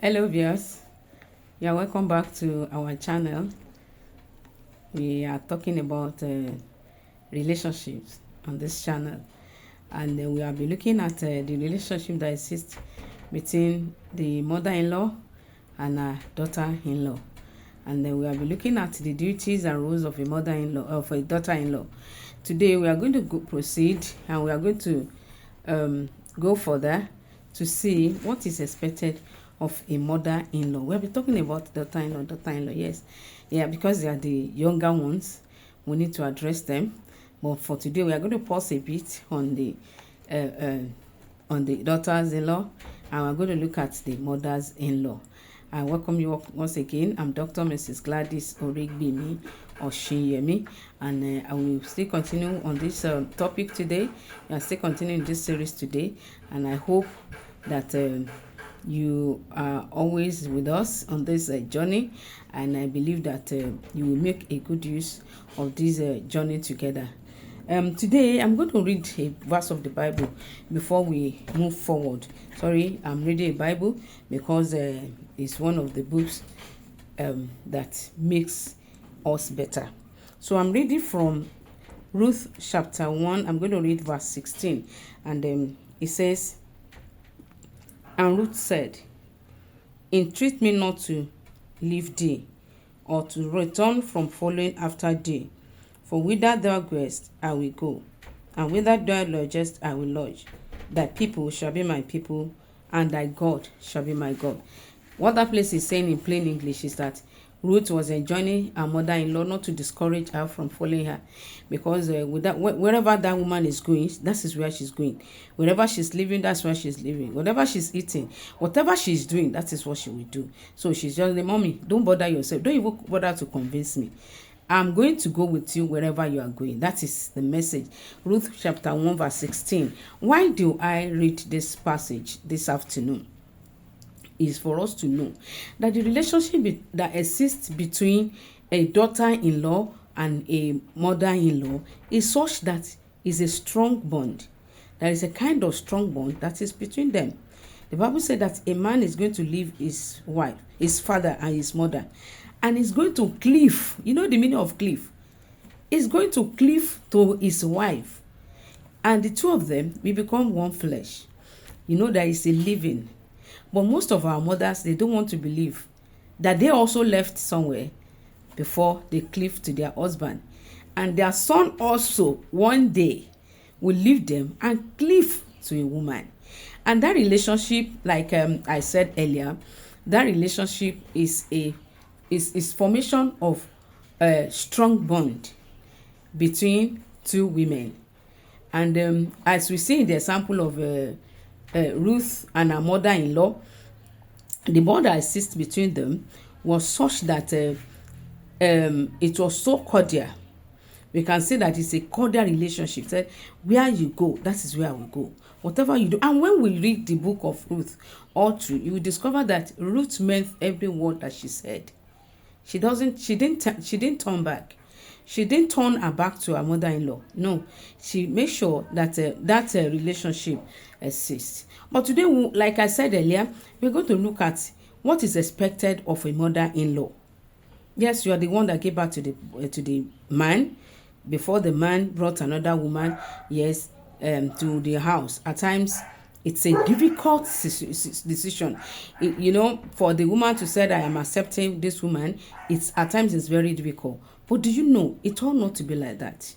Hello viewers, yeah, welcome back to our channel. We are talking about relationships on this channel, and we have been looking at the relationship that exists between the mother-in-law and her daughter-in-law, and then we have been looking at the duties and roles of a mother-in-law, of a daughter-in-law. Today we are going to proceed, and we are going to go further to see what is expected of a mother-in-law. We'll be talking about daughter-in-law, yes. Yeah, because they are the younger ones, we need to address them. But for today, we are going to pause a bit on the daughters-in-law, and we're going to look at the mothers-in-law. I welcome you once again. I'm Dr. Mrs. Gladys Oregbemi-Oshinyemi, and I will still continue on this topic today. We are still continuing this series today, and I hope that you are always with us on this journey, and I believe that you will make a good use of this journey together. Today I'm going to read a verse of the Bible before we move forward. Sorry, I'm reading a Bible because it's one of the books that makes us better. So I'm reading from Ruth chapter 1. I'm going to read verse 16, and it says, "And Ruth said, Entreat me not to leave thee, or to return from following after thee. For whither thou goest, I will go, and whither thou lodgest, I will lodge. Thy people shall be my people, and thy God shall be my God." What that place is saying in plain English is that Ruth was enjoining her mother-in-law not to discourage her from following her, because wherever that woman is going, that is where she's going. Wherever she's living, that's where she's living. Whatever she's eating, whatever she's doing, that is what she will do. So she's just the mommy. Don't bother yourself. Don't even bother to convince me. I'm going to go with you wherever you are going. That is the message. Ruth chapter 1 verse 16. Why do I read this passage this afternoon? Is for us to know that the relationship that exists between a daughter-in-law and a mother-in-law is such that is a strong bond. There is a kind of strong bond that is between them. The Bible said that a man is going to leave his wife, his father and his mother, and is going to cleave. You know the meaning of cleave? He's going to cleave to his wife, and the two of them will become one flesh. You know, there is a living. But most of our mothers, they don't want to believe that they also left somewhere before they cleave to their husband. And their son also one day will leave them and cleave to a woman. And that relationship, like I said earlier, that relationship is formation of a strong bond between two women. And as we see in the example of Ruth and her mother-in-law, the bond that exists between them was such that it was so cordial. We can say that it's a cordial relationship. That where you go, that is where I will go. Whatever you do. And when we read the book of Ruth all through, you will discover that Ruth meant every word that she said. She didn't turn back. She didn't turn her back to her mother-in-law. No, she made sure that that relationship exists. But today, like I said earlier, we're going to look at what is expected of a mother-in-law. Yes, you are the one that gave birth to the man before the man brought another woman, yes, to the house. At times, it's a difficult decision. You know, for the woman to say that I am accepting this woman, at times it's very difficult. But do you know, it ought not to be like that.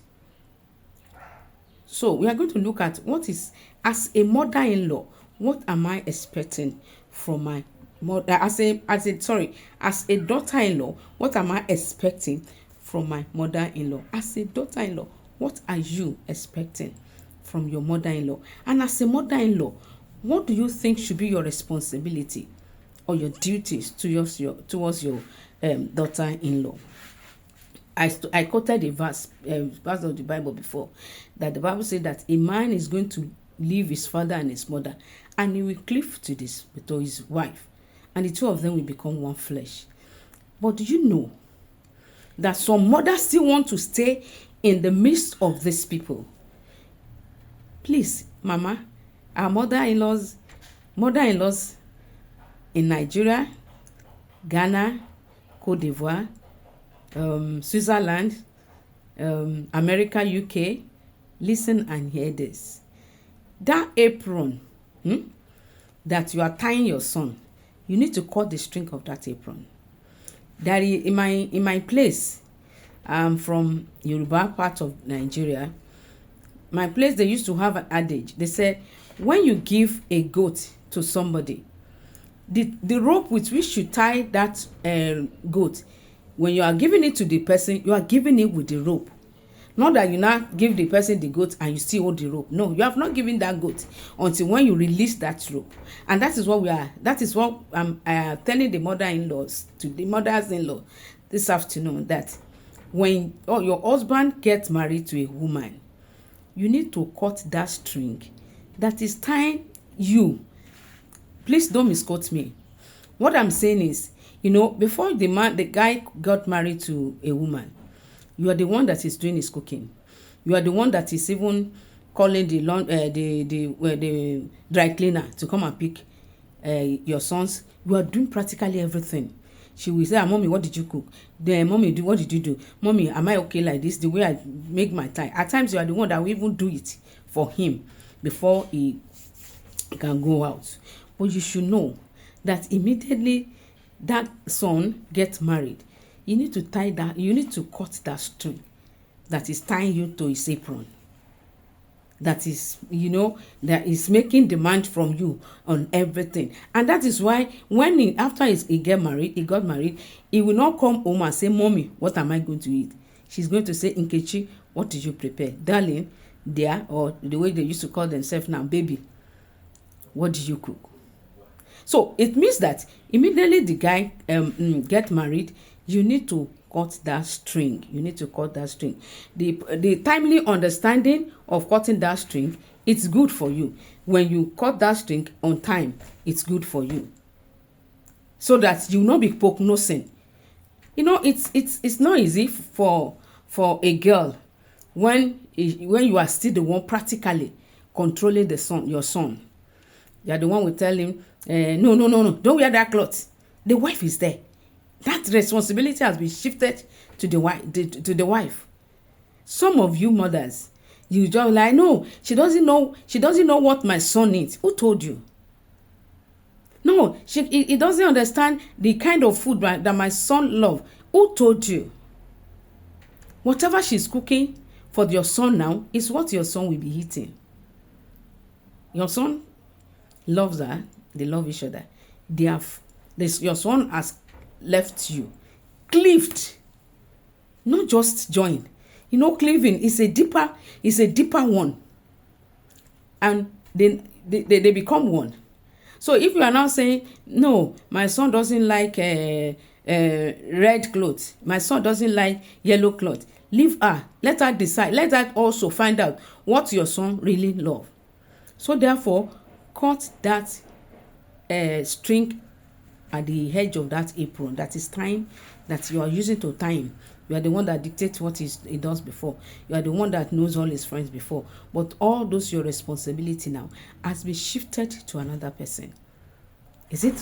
So we are going to look at what is, as a mother-in-law, what am I expecting from my mother? As a daughter-in-law, what am I expecting from my mother-in-law? As a daughter-in-law, what are you expecting from your mother-in-law? And as a mother-in-law, what do you think should be your responsibility or your duties towards your daughter-in-law? I quoted a verse of the Bible before, that the Bible said that a man is going to leave his father and his mother, and he will cleave to his wife, and the two of them will become one flesh. But do you know that some mothers still want to stay in the midst of these people? Please, Mama, our mother-in-laws in Nigeria, Ghana, Cote d'Ivoire, Switzerland, America, UK, listen and hear this. That apron that you are tying your son, you need to cut the string of that apron. That in my place, from Yoruba part of Nigeria, my place, they used to have an adage. They said, when you give a goat to somebody, the rope with which you tie that goat, when you are giving it to the person, you are giving it with the rope. Not that you now give the person the goat and you still hold the rope. No, you have not given that goat until when you release that rope. And that is what that is what I'm telling the mother-in-laws, to the mothers-in-law this afternoon, that when your husband gets married to a woman, you need to cut that string that is tying you. Please don't misquote me. What I'm saying is, before the guy got married to a woman, you are the one that is doing his cooking. You are the one that is even calling the dry cleaner to come and pick your sons. You are doing practically everything. She will say, Mommy, what did you cook? Then, Mommy, what did you do? Mommy, am I okay like this? The way I make my tie. At times, you are the one that will even do it for him before he can go out. But you should know that immediately that son gets married, you need to tie that, you need to cut that string that is tying you to his apron. That is, that is making demand from you on everything. And that is why when after he got married, he will not come home and say, Mommy, what am I going to eat? She's going to say, Nkechi, what did you prepare? Darling, dear, or the way they used to call themselves now, baby, what did you cook? So it means that immediately the guy get married, you need to cut that string. You need to cut that string. The timely understanding of cutting that string, it's good for you. When you cut that string on time, it's good for you. So that you will not be prognosing. It's not easy for a girl when you are still the one practically controlling your son. You are the one will tell him, no, don't wear that cloth. The wife is there. That responsibility has been shifted to the wife. Some of you mothers, you just like, no, she doesn't know what my son needs. Who told you? No, he doesn't understand the kind of food that my son loves. Who told you? Whatever she's cooking for your son now is what your son will be eating. Your son loves her. They love each other. Your son has left you, cleaved, not just joined. Cleaving is a deeper one, and they become one. So if you are now saying, no, my son doesn't like red clothes, my son doesn't like yellow clothes, leave her. Let her decide. Let her also find out what your son really loves. So therefore, cut that string at the edge of that apron that is time that you are using to tie him. You are the one that dictates what he does before. You are the one that knows all his friends before. But all those your responsibility now has been shifted to another person. Is it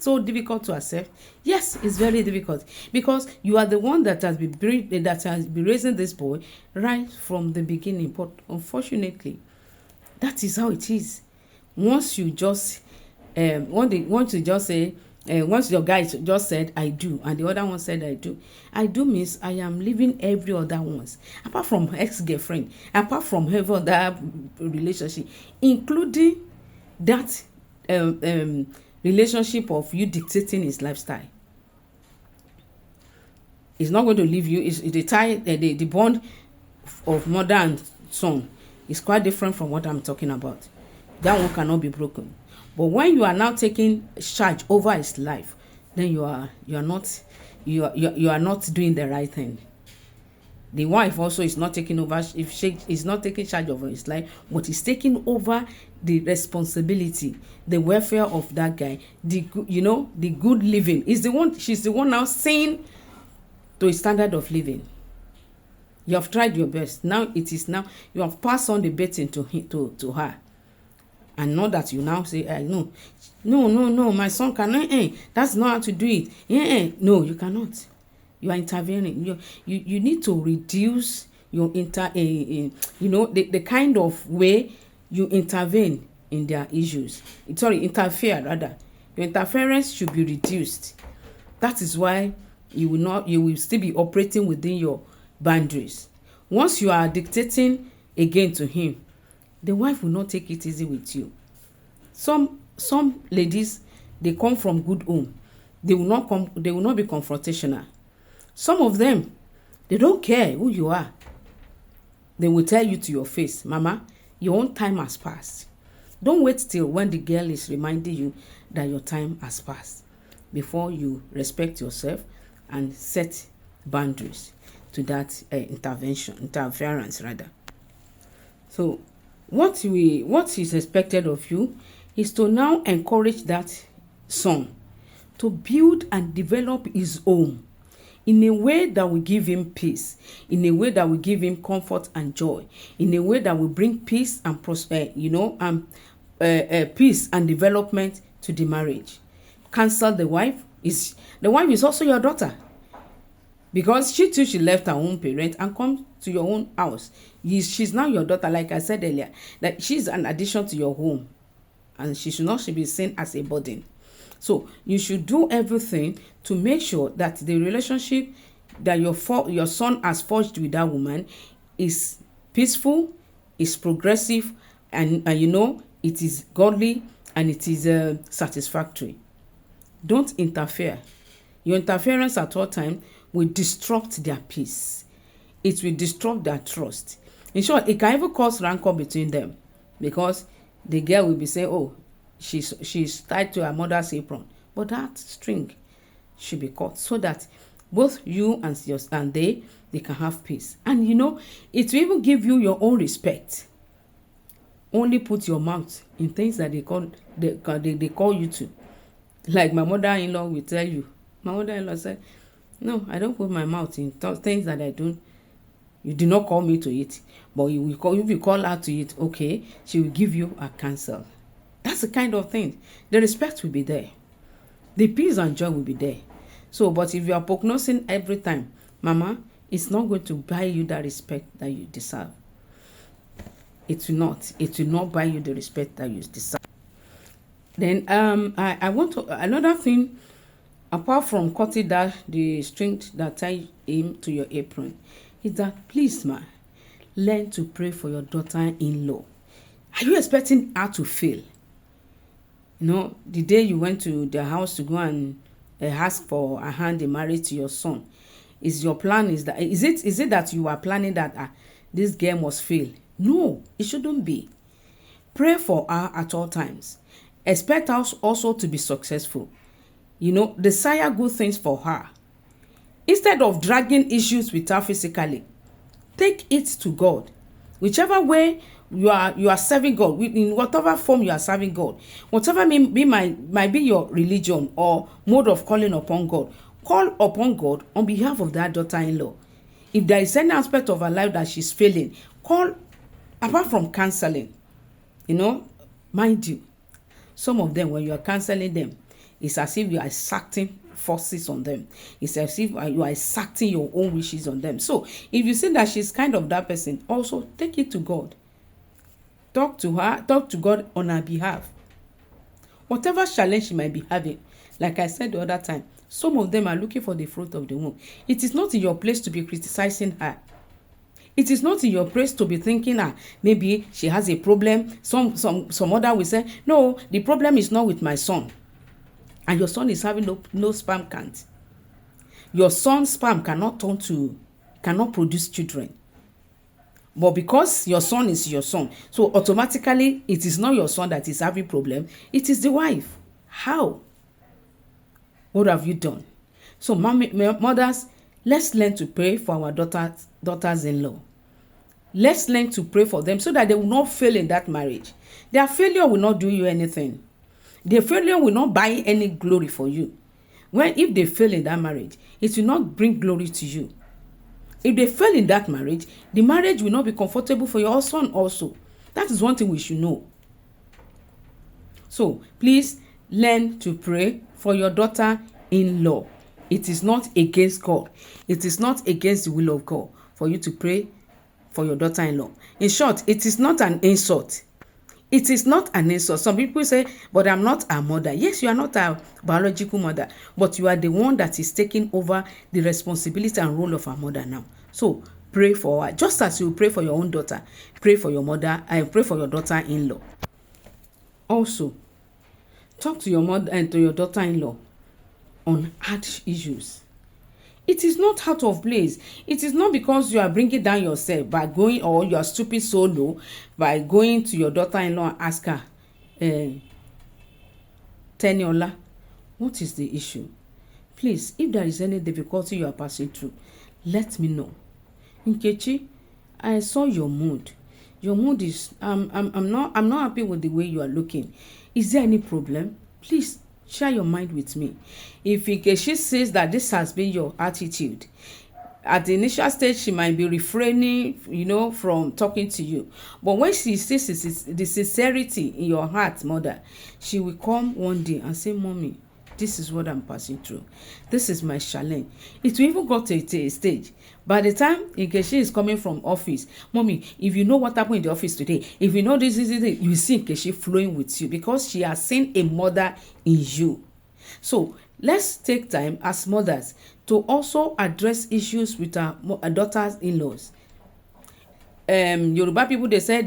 so difficult to accept? Yes, it's very difficult, because you are the one that has been raising this boy right from the beginning. But unfortunately, that is how it is. Once you just once your guy just said I do, and the other one said I do means I am leaving every other ones, apart from ex-girlfriend, apart from every other relationship, including that relationship of you dictating his lifestyle. He's not going to leave you. Is the tie, the bond of mother and son is quite different from what I'm talking about. That one cannot be broken. But when you are now taking charge over his life, then you are not doing the right thing. The wife also is not taking over. If she is not taking charge over his life, but is taking over the responsibility, the welfare of that guy, the good living is the one. She's the one now saying to a standard of living. You have tried your best. Now you have passed on the baton to her. And not that you now say, no, my son cannot, that's not how to do it. No, you cannot. You are intervening. You need to reduce your the kind of way you intervene in their issues. Interfere rather. Your interference should be reduced. That is why you will still be operating within your boundaries. Once you are dictating again to him, the wife will not take it easy with you. Some ladies, they come from good home. They will not be confrontational. Some of them, they don't care who you are. They will tell you to your face, Mama, your own time has passed. Don't wait till when the girl is reminding you that your time has passed before you respect yourself and set boundaries to that interference rather. So what is expected of you is to now encourage that son to build and develop his home in a way that will give him peace, in a way that will give him comfort and joy, in a way that will bring peace and peace and development to the marriage. Cancel the wife. The wife is also your daughter, because she too, she left her own parent and come to your own house. She's now your daughter, like I said earlier, that she's an addition to your home, and she should not be seen as a burden. So you should do everything to make sure that the relationship that your son has forged with that woman is peaceful, is progressive, and it is godly, and it is satisfactory. Don't interfere. Your interference at all time will disrupt their peace. It will disrupt their trust. In short, it can even cause rancor between them, because the girl will be saying, oh, she's tied to her mother's apron, but that string should be cut so that both you and they can have peace. And it will even give you your own respect. Only put your mouth in things that they call you to. Like my mother-in-law will tell you. My mother-in-law said, no, I don't put my mouth in things that I don't. You do not call me to it, but if you call her to it, okay, she will give you a counsel. That's the kind of thing. The respect will be there. The peace and joy will be there. So, but if you are prognosing every time, Mama, it's not going to buy you that respect that you deserve. It will not. It will not buy you the respect that you deserve. Then I want to another thing, apart from cutting the string that tie him to your apron, is that please, ma, learn to pray for your daughter-in-law. Are you expecting her to fail? The day you went to their house to go and ask for a hand in marriage to your son, is your plan is it that you are planning that this girl must fail? No, it shouldn't be. Pray for her at all times. Expect us also to be successful. Desire good things for her. Instead of dragging issues with her physically, take it to God. Whichever way you are serving God, in whatever form you are serving God, whatever might be your religion or mode of calling upon God, call upon God on behalf of that daughter-in-law. If there is any aspect of her life that she's failing, call, apart from counseling. Mind you, some of them, when you are counseling them, it's as if you are exacting forces on them. It's as if you are exacting your own wishes on them. So if you see that she's kind of that person, also take it to God. Talk to her, talk to God on her behalf. Whatever challenge she might be having, like I said the other time, some of them are looking for the fruit of the womb. It is not in your place to be criticizing her. It is not in your place to be thinking maybe she has a problem. Some other will say, no, the problem is not with my son. And your son is having no sperm count. Your son's sperm cannot produce children. But because your son is your son, so automatically it is not your son that is having problem. It is the wife. How? What have you done? So mothers, let's learn to pray for our daughters-in-law. Let's learn to pray for them so that they will not fail in that marriage. Their failure will not do you anything. Their failure will not buy any glory for you. If they fail in that marriage, it will not bring glory to you. If they fail in that marriage, the marriage will not be comfortable for your son also. That is one thing we should know. So please learn to pray for your daughter-in-law. It is not against God. It is not against the will of God for you to pray for your daughter-in-law. In short, it is not an insult. It is not an insult. Some people say, but I'm not a mother. Yes, you are not a biological mother, but you are the one that is taking over the responsibility and role of a mother now. So pray for her. Just as you pray for your own daughter, pray for your mother and pray for your daughter-in-law. Also, talk to your mother and to your daughter-in-law on hard issues. It is not out of place. It is not because you are bringing down yourself by going, or you are stooping so low by going to your daughter-in-law and ask her, Teniola, what is the issue? Please, if there is any difficulty you are passing through, let me know. Nkechi, I saw your mood. Your mood is I'm not happy with the way you are looking. Is there any problem? Please share your mind with me. If Nkechi says that this has been your attitude, at the initial stage she might be refraining, from talking to you. But when she sees the sincerity in your heart, mother, she will come one day and say, Mommy, this is what I'm passing through. This is my challenge. It will even go to a stage. By the time Nkechi is coming from office, Mommy, if you know what happened in the office today, if you know this, you see Nkechi flowing with you because she has seen a mother in you. So let's take time as mothers to also address issues with our daughters-in-laws. Yoruba people, they say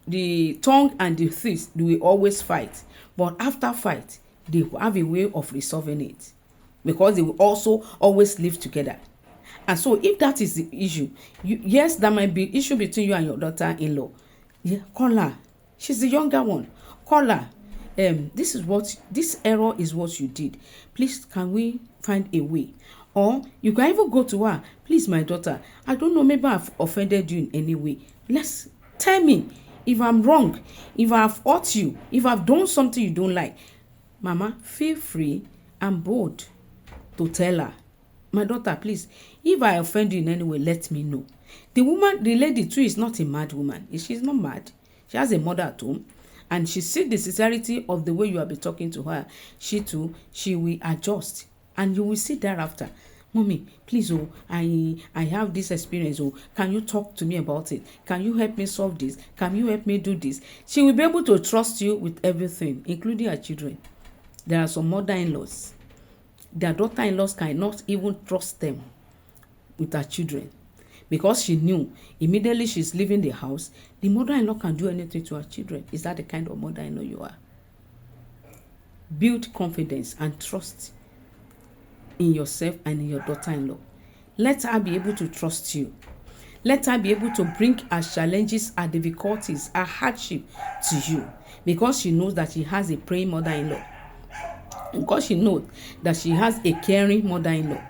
the tongue and the teeth will always fight, but after fight they will have a way of resolving it because they will also always live together. And so if that is the issue, yes, there might be issue between you and your daughter-in-law. Yeah, call her. She's the younger one. Call her. This error is what you did. Please, can we find a way? Or you can even go to her. Please, my daughter, I don't know, maybe I've offended you in any way. Let's tell me if I'm wrong, if I've hurt you, if I've done something you don't like. Mama, feel free and bold to tell her, my daughter, please, if I offend you in any way, let me know. The lady too is not a mad woman. She's not mad. She has a mother at home, and she sees the sincerity of the way you have been talking to her. She will adjust, and you will see thereafter. Mommy, please, I have this experience. Can you talk to me about it? Can you help me solve this? Can you help me do this? She will be able to trust you with everything, including her children. There are some mother-in-laws. Their daughter-in-laws cannot even trust them with her children because she knew immediately she's leaving the house, the mother-in-law can do anything to her children. Is that the kind of mother-in-law you are? Build confidence and trust in yourself and in your daughter-in-law. Let her be able to trust you. Let her be able to bring her challenges, her difficulties, her hardship to you because she knows that she has a praying mother-in-law. Because she knows that she has a caring mother-in-law.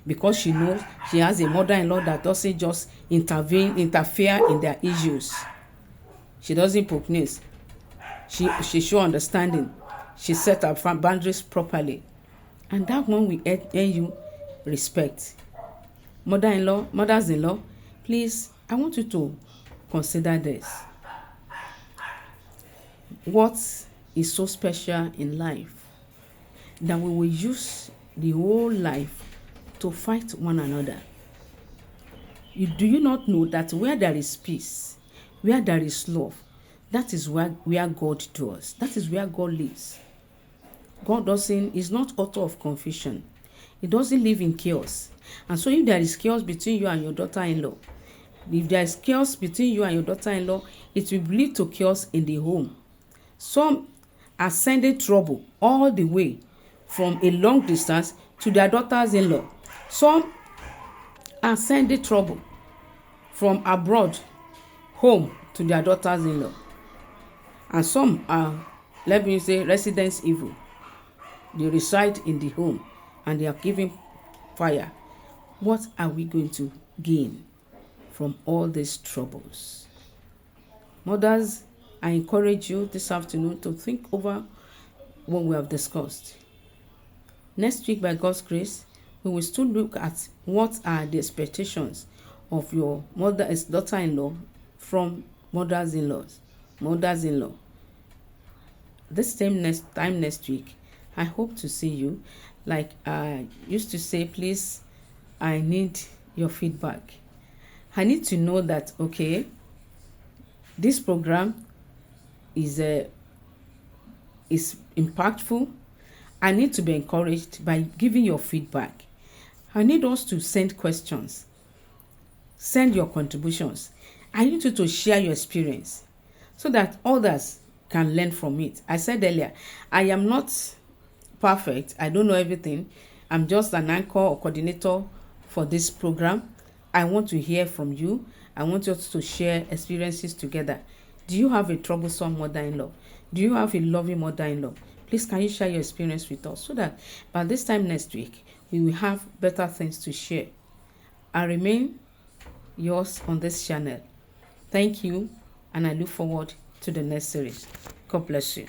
Because she knows she has a mother-in-law that doesn't just interfere in their issues. She doesn't poke news. She shows understanding. She set up boundaries properly. And that one will earn you respect. Mothers-in-law, please, I want you to consider this. What is so special in life that we will use the whole life to fight one another? Do you not know that where there is peace, where there is love, that is where God dwells. That is where God lives. God is not author of confusion. He doesn't live in chaos. And so if there is chaos between you and your daughter-in-law, if there is chaos between you and your daughter-in-law, it will lead to chaos in the home. Some are sending trouble all the way from a long distance to their daughters-in-law. Some are sending trouble from abroad home to their daughters-in-law. And some are, let me say, residents evil. They reside in the home and they are giving fire. What are we going to gain from all these troubles? Mothers, I encourage you this afternoon to think over what we have discussed. Next week, by God's grace, we will still look at what are the expectations of your daughter-in-law from mothers-in-law. this time next week, I hope to see you. Like I used to say, please, I need your feedback. I need to know that, okay, this program is impactful. I need to be encouraged by giving your feedback. I need us to send questions, send your contributions. I need you to share your experience so that others can learn from it. I said earlier, I am not perfect. I don't know everything. I'm just an anchor or coordinator for this program. I want to hear from you. I want us to share experiences together. Do you have a troublesome mother-in-law? Do you have a loving mother-in-law? Please, can you share your experience with us so that by this time next week, we will have better things to share. I remain yours on this channel. Thank you, and I look forward to the next series. God bless you.